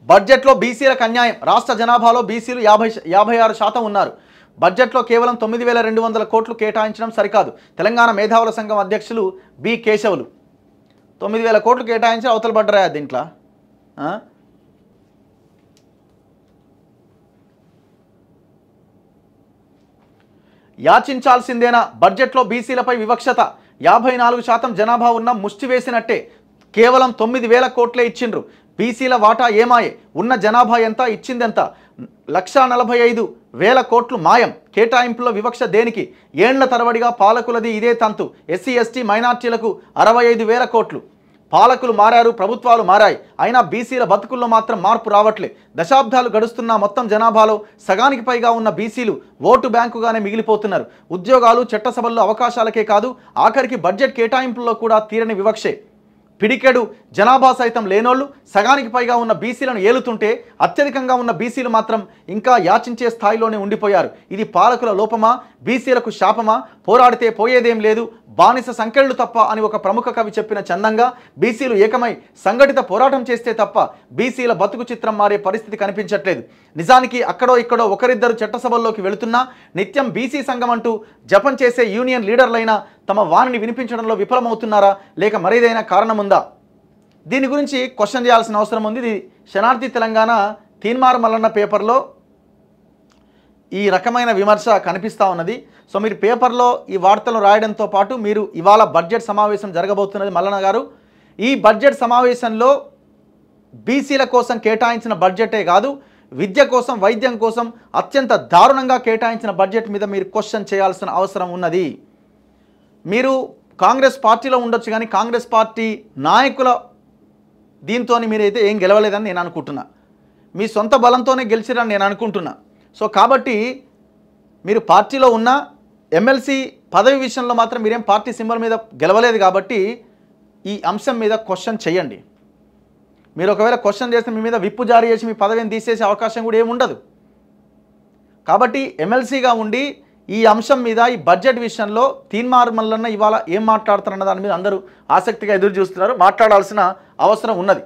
బడ్జెట్లో బీసీలకు అన్యాయం. రాష్ట్ర జనాభాలో బీసీలు 56% ఉన్నారు. బడ్జెట్లో కేవలం 9,200 కోట్లు కేటాయించడం సరికాదు. తెలంగాణ మేధావుల సంఘం అధ్యక్షులు బి కేశవులు 9,000 కోట్లు కేటాయించి అవతల పడ్డరా దీంట్లో? యాచించాల్సిందేనా? బడ్జెట్లో బీసీలపై వివక్షత. 54% జనాభా ఉన్న ముష్టి వేసినట్టే. కేవలం 9,000 కోట్లే ఇచ్చిండ్రు. బీసీల వాటా ఏమాయే? ఉన్న జనాభా ఎంత, ఇచ్చిందెంత? 1,45,000 కోట్లు మాయం. కేటాయింపులో వివక్ష దేనికి? ఏండ్ల తరబడిగా పాలకులది ఇదే తంతు. ఎస్సీ ఎస్టీ మైనార్టీలకు 65,000 కోట్లు. పాలకులు మారారు, ప్రభుత్వాలు మారాయి, అయినా బీసీల బతుకుల్లో మాత్రం మార్పు రావట్లే. దశాబ్దాలు గడుస్తున్న మొత్తం జనాభాలో సగానికి పైగా ఉన్న బీసీలు ఓటు బ్యాంకుగానే మిగిలిపోతున్నారు. ఉద్యోగాలు, చట్టసభల్లో అవకాశాలకే కాదు, ఆఖరికి బడ్జెట్ కేటాయింపుల్లో కూడా తీరని వివక్షే. పిడికెడు జనాభా సైతం లేనోళ్ళు సగానికి పైగా ఉన్న బీసీలను ఏలుతుంటే అత్యధికంగా ఉన్న బీసీలు మాత్రం ఇంకా యాచించే స్థాయిలోనే ఉండిపోయారు. ఇది పాలకుల లోపమా, బీసీలకు శాపమా? పోరాడితే పోయేదేం లేదు, బానిస సంకెళ్ళు తప్ప అని ఒక ప్రముఖ కవి చెప్పిన చందంగా బీసీలు ఏకమై సంఘటిత పోరాటం చేస్తే తప్ప బీసీల బతుకు చిత్రం మారే పరిస్థితి కనిపించట్లేదు. నిజానికి అక్కడో ఇక్కడో ఒకరిద్దరు చట్టసభల్లోకి వెళుతున్నా నిత్యం బీసీ సంఘం అంటూ జపం చేసే యూనియన్ లీడర్లైనా తమ వాణిని వినిపించడంలో విఫలమవుతున్నారా, లేక మరేదైనా కారణం ఉందా? దీని గురించి క్వశ్చన్ చేయాల్సిన అవసరం ఉంది. ఇది శనార్థి తెలంగాణ తీన్మార్ మల్లన్న పేపర్లో ఈ రకమైన విమర్శ కనిపిస్తూ ఉన్నది. సో మీరు పేపర్లో ఈ వార్తలు రాయడంతో పాటు మీరు ఇవాళ బడ్జెట్ సమావేశం జరగబోతున్నది మల్లన్న గారు. ఈ బడ్జెట్ సమావేశంలో బీసీల కోసం కేటాయించిన బడ్జెటే కాదు, విద్య కోసం, వైద్యం కోసం అత్యంత దారుణంగా కేటాయించిన బడ్జెట్ మీద మీరు క్వశ్చన్ చేయాల్సిన అవసరం ఉన్నది. మీరు కాంగ్రెస్ పార్టీలో ఉండొచ్చు, కానీ కాంగ్రెస్ పార్టీ నాయకుల దీంతో మీరైతే ఏం గెలవలేదని నేను అనుకుంటున్నా. మీ సొంత బలంతోనే గెలిచిరని నేను అనుకుంటున్నా. సో కాబట్టి మీరు పార్టీలో ఉన్న ఎమ్మెల్సీ పదవి విషయంలో మాత్రం మీరేం పార్టీ సింబల్ మీద గెలవలేదు కాబట్టి ఈ అంశం మీద క్వశ్చన్ చేయండి. మీరు ఒకవేళ క్వశ్చన్ చేస్తే మీ మీద విప్పు జారీ చేసి మీ పదవిని తీసేసే అవకాశం కూడా ఏముండదు. కాబట్టి ఎమ్మెల్సీగా ఉండి ఈ అంశం మీద, ఈ బడ్జెట్ విషయంలో తీన్మార్ మల్లన్న ఇవాళ ఏం మాట్లాడుతారన్న దాని మీద అందరూ ఆసక్తిగా ఎదురు చూస్తున్నారు. మాట్లాడాల్సిన అవసరం ఉన్నది.